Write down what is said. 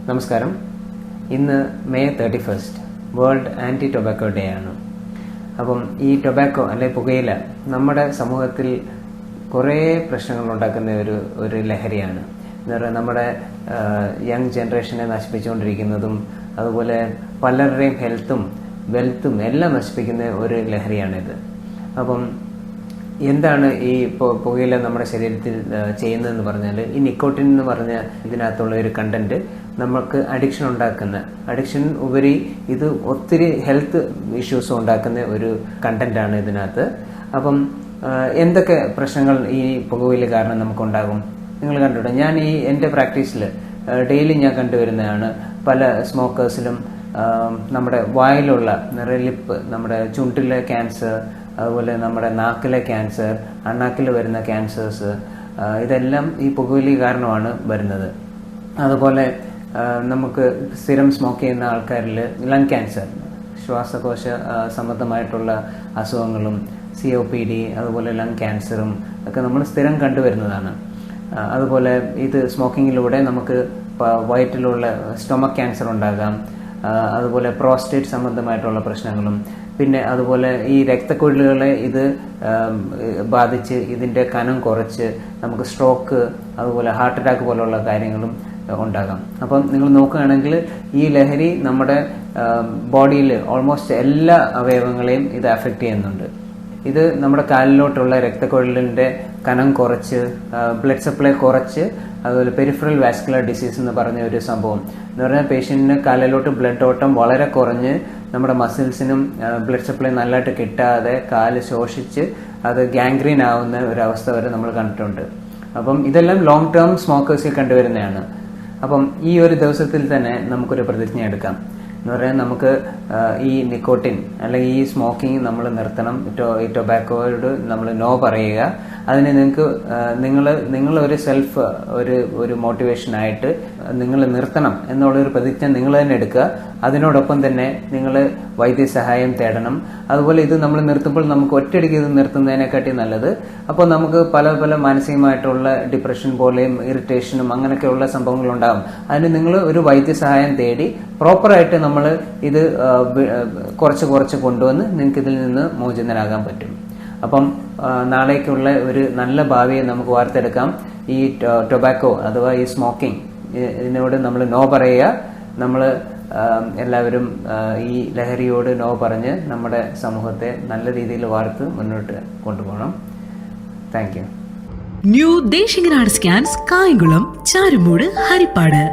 നമസ്കാരം. ഇന്ന് May 31 world anti tobacco day ആണ്. അപ്പം ഈ ടൊബാക്കോ അല്ലെ പുകയില നമ്മുടെ സമൂഹത്തിൽ കുറേ പ്രശ്നങ്ങൾ ഉണ്ടാക്കുന്ന ഒരു ലഹരിയാണ്. എന്ന് പറയുന്നത് നമ്മുടെ യങ് ജനറേഷനെ നശിപ്പിച്ചുകൊണ്ടിരിക്കുന്നതും അതുപോലെ പലരുടെയും ഹെൽത്തും വെൽത്തും എല്ലാം നശിപ്പിക്കുന്ന ഒരു ലഹരിയാണിത്. അപ്പം എന്താണ് ഈ പുകയില നമ്മുടെ ശരീരത്തിൽ ചെയ്യുന്നതെന്ന് പറഞ്ഞാൽ, ഈ നിക്കോട്ടിൻ എന്ന് പറഞ്ഞ ഇതിനകത്തുള്ള ഒരു കണ്ടന്റ് നമുക്ക് അഡിക്ഷൻ ഉപരി ഇത് ഒത്തിരി ഹെൽത്ത് ഇഷ്യൂസ് ഉണ്ടാക്കുന്ന ഒരു കണ്ടന്റാണ് ഇതിനകത്ത്. അപ്പം എന്തൊക്കെ പ്രശ്നങ്ങൾ ഈ പുകയില കാരണം നമുക്കുണ്ടാകും നിങ്ങൾ കണ്ടിട്ടുണ്ട്. ഞാൻ എൻ്റെ പ്രാക്ടീസിൽ ഡെയിലി ഞാൻ കണ്ടുവരുന്നതാണ്. പല സ്മോക്കേഴ്സിലും നമ്മുടെ വായിലുള്ള ലിപ്പ്, നമ്മുടെ ചുണ്ടിലെ ക്യാൻസർ, അതുപോലെ നമ്മുടെ നാക്കിലെ ക്യാൻസർ, അണ്ണാക്കിൽ വരുന്ന ക്യാൻസേഴ്സ്, ഇതെല്ലാം ഈ പുകവലി കാരണമാണ് വരുന്നത്. അതുപോലെ നമുക്ക് സ്ഥിരം സ്മോക്ക് ചെയ്യുന്ന ആൾക്കാരിൽ ലങ് ക്യാൻസർ, ശ്വാസകോശ സംബന്ധമായിട്ടുള്ള അസുഖങ്ങളും COPD, അതുപോലെ ലങ് ക്യാൻസറും ഒക്കെ നമ്മൾ സ്ഥിരം കണ്ടുവരുന്നതാണ്. അതുപോലെ ഇത് സ്മോക്കിങ്ങിലൂടെ നമുക്ക് വയറ്റിലുള്ള സ്റ്റൊമക് ക്യാൻസർ ഉണ്ടാകാം. അതുപോലെ പ്രോസ്റ്റേറ്റ് സംബന്ധമായിട്ടുള്ള പ്രശ്നങ്ങളും, പിന്നെ അതുപോലെ ഈ രക്തക്കുഴലുകളെ ഇത് ബാധിച്ച് ഇതിൻ്റെ കനം കുറച്ച് നമുക്ക് സ്ട്രോക്ക്, അതുപോലെ ഹാർട്ട് അറ്റാക്ക് പോലുള്ള കാര്യങ്ങളും ഉണ്ടാകാം. അപ്പം നിങ്ങൾ നോക്കുകയാണെങ്കിൽ ഈ ലഹരി നമ്മുടെ ബോഡിയിൽ ഓൾമോസ്റ്റ് എല്ലാ അവയവങ്ങളെയും ഇത് അഫക്റ്റ് ചെയ്യുന്നുണ്ട്. ഇത് നമ്മുടെ കാലിലോട്ടുള്ള രക്തക്കുഴലിൻ്റെ കനം കുറച്ച്, ബ്ലഡ് സപ്ലൈ കുറച്ച്, അതുപോലെ പെരിഫറൽ വാസ്കുലർ ഡിസീസ് എന്ന് പറഞ്ഞ ഒരു സംഭവം എന്ന് പറഞ്ഞാൽ പേഷ്യന്റിന് കാലിലോട്ട് ബ്ലഡ് ഓട്ടം വളരെ കുറഞ്ഞ് നമ്മുടെ മസിൽസിനും ബ്ലഡ് സപ്ലൈ നല്ലതായിട്ട് കിട്ടാതെ കാല് ശോഷിച്ച് അത് ഗാംഗ്രീൻ ആവുന്ന ഒരവസ്ഥ വരെ നമ്മൾ കണ്ടിട്ടുണ്ട്. അപ്പം ഇതെല്ലാം ലോങ് ടേം സ്മോക്കേഴ്സിൽ കണ്ടുവരുന്നതാണ്. അപ്പം ഈ ഒരു ദിവസത്തിൽ തന്നെ നമുക്കൊരു പ്രതിജ്ഞ എടുക്കാം. എന്ന് പറയാൻ നമുക്ക് ഈ നിക്കോട്ടിൻ അല്ലെങ്കിൽ ഈ സ്മോക്കിംഗ് നമ്മൾ നിർത്തണം. ഈ ടൊബാക്കോയോട് നമ്മൾ നോ പറയുക. അതിന് നിങ്ങൾ ഒരു സെൽഫ് ഒരു മോട്ടിവേഷനായിട്ട് നിങ്ങൾ നിർത്തണം എന്നുള്ളൊരു പ്രതിജ്ഞ നിങ്ങൾ തന്നെ എടുക്കുക. അതിനോടൊപ്പം തന്നെ നിങ്ങൾ വൈദ്യസഹായം തേടണം. അതുപോലെ ഇത് നമ്മൾ നിർത്തുമ്പോൾ നമുക്ക് ഒറ്റയടിക്ക് ഇത് നിർത്തുന്നതിനെക്കാട്ടി നല്ലത്. അപ്പോൾ നമുക്ക് പല മാനസികമായിട്ടുള്ള ഡിപ്രഷൻ പോലെയും ഇറിറ്റേഷനും അങ്ങനെയൊക്കെയുള്ള സംഭവങ്ങൾ ഉണ്ടാകും. അതിന് നിങ്ങൾ ഒരു വൈദ്യസഹായം തേടി പ്രോപ്പറായിട്ട് നമ്മൾ ഇത് കുറച്ച് കൊണ്ടുവന്ന് നിങ്ങൾക്ക് ഇതിൽ നിന്ന് മോചിതനാകാൻ പറ്റും. അപ്പം നാളേക്കുള്ള ഒരു നല്ല ഭാവിയെ നമുക്ക് വാർത്തെടുക്കാം. ഈ ടൊബാക്കോ അഥവാ ഈ സ്മോക്കിംഗ് ഇതിനോട് നമ്മൾ നോ പറയുക. നമ്മൾ എല്ലാവരും ഈ ലഹരിയോട് നോ പറഞ്ഞ് നമ്മുടെ സമൂഹത്തെ നല്ല രീതിയിൽ വാർത്ത് മുന്നോട്ട് കൊണ്ടുപോകണം. Thank you. New Desinganad scans, Kayamkulam, Charummood, Harippad.